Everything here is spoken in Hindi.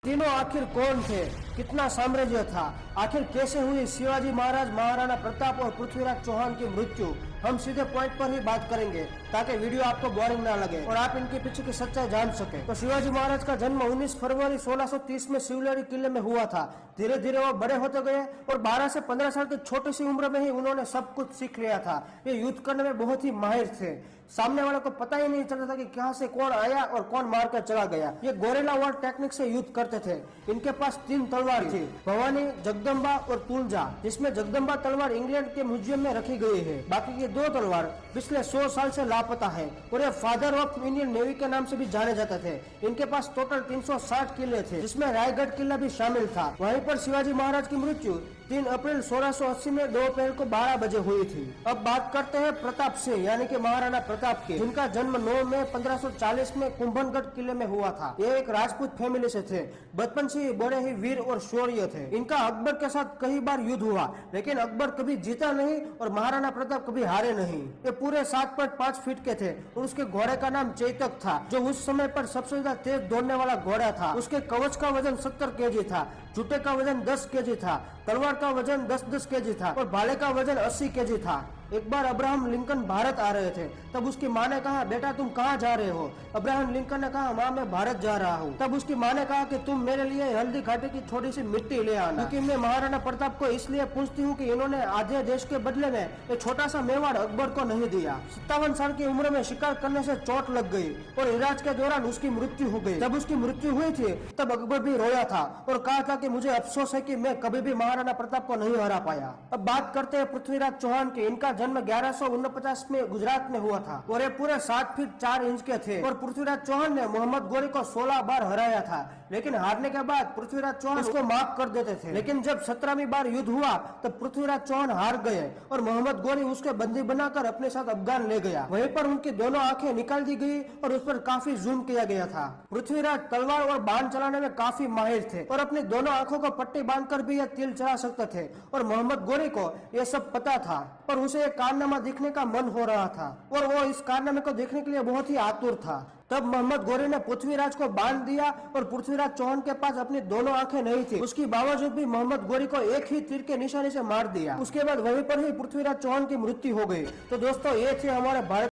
तीनों आखिर कौन थे, कितना साम्राज्य था, आखिर कैसे हुई शिवाजी महाराज, महाराणा प्रताप और पृथ्वीराज चौहान की मृत्यु। हम सीधे पॉइंट पर ही बात करेंगे ताकि वीडियो आपको बोरिंग ना लगे और आप इनके पीछे की सच्चाई जान सके। तो शिवाजी महाराज का जन्म 19 फरवरी 1630 में शिवनेरी किले में हुआ था। धीरे धीरे वो बड़े होते गए और 12 से 15 साल की छोटी सी उम्र में ही उन्होंने सब कुछ सीख लिया था। ये युद्ध करने में बहुत ही माहिर थे। सामने वाले को पता ही नहीं चलता था कि कहां से कौन आया और कौन मार कर चला गया। ये गोरेला वॉर टेक्निक से युद्ध करते थे। इनके पास 3 तलवार थी, भवानी, जगदम्बा और तुलजा, जिसमें जगदम्बा तलवार इंग्लैंड के म्यूजियम में रखी गई है। बाकी ये 2 तलवार पिछले 100 साल से लापता है और ये फादर ऑफ इंडियन नेवी के नाम से भी जाने जाते थे। इनके पास टोटल 360 किले थे, जिसमें रायगढ़ किला भी शामिल था। वहीं पर शिवाजी महाराज की मृत्यु 3 अप्रैल 1680 में दोपहर को 12 बजे हुई थी। अब बात करते हैं प्रताप सिंह यानी कि महाराणा प्रताप के, जिनका जन्म 9 मई 1540 में कुंभलगढ़ किले में हुआ था। ये एक राजपूत फैमिली से थे। बचपन से ही बड़े ही वीर और शौर्य थे। इनका अकबर के साथ कई बार युद्ध हुआ, लेकिन अकबर कभी जीता नहीं और महाराणा प्रताप कभी हारे नहीं। ये पूरे 7.5 फीट के थे और उसके घोड़े का नाम चेतक था, जो उस समय पर सबसे ज्यादा तेज दौड़ने वाला घोड़ा था। उसके कवच का वजन 70 केजी था, जूते का वजन 10 केजी था, तलवार का वजन 10-10 केजी था और भाले का वजन 80 केजी था। एक बार अब्राहम लिंकन भारत आ रहे थे, तब उसकी माँ ने कहा, बेटा तुम कहाँ जा रहे हो? अब्राहम लिंकन ने कहा, माँ मैं भारत जा रहा हूँ। तब उसकी माँ ने कहा कि तुम मेरे लिए हल्दी घाटी की थोड़ी सी मिट्टी ले आना, क्योंकि मैं महाराणा प्रताप को इसलिए पूछती हूँ कि इन्होंने आधे देश के बदले में एक छोटा सा मेवाड़ अकबर को नहीं दिया। 57 साल की उम्र में शिकार करने से चोट लग गई और इलाज के दौरान उसकी मृत्यु हो गई। जब उसकी मृत्यु हुई थी तब अकबर भी रोया था और कहा था कि मुझे अफसोस है कि मैं कभी भी महाराणा प्रताप को नहीं हरा पाया। अब बात करते हैं पृथ्वीराज चौहान की। इनका जन्म 1149 में गुजरात में हुआ था और ये पूरे 7 फीट 4 इंच के थे और पृथ्वीराज चौहान ने मोहम्मद गोरी को 16 बार हराया था, लेकिन हारने के बाद पृथ्वीराज चौहान उसको माफ कर देते थे। लेकिन जब 17वीं बार युद्ध हुआ तब पृथ्वीराज चौहान हार गए और मोहम्मद गोरी उसके बंदी बनाकर अपने साथ अफगान ले गया। वहीं पर उनकी दोनों आंखें निकाल दी गई और उस पर काफी जूम किया गया था। पृथ्वीराज तलवार और बाण चलाने में काफी माहिर थे और अपनी दोनों आंखों को पट्टी बांधकर भी यह तीर चला सकते थे और मोहम्मद गोरी को यह सब पता था और उसे एक कारनामा देखने का मन हो रहा था और वो इस कारनामे को देखने के लिए बहुत ही आतुर था। तब मोहम्मद गोरी ने पृथ्वीराज को बांध दिया और पृथ्वीराज चौहान के पास अपनी दोनों आंखें नहीं थी, उसके बावजूद भी मोहम्मद गोरी को एक ही तीर के निशाने से मार दिया। उसके बाद वहीं पर ही पृथ्वीराज चौहान की मृत्यु हो गई। तो दोस्तों ये थे हमारे भारत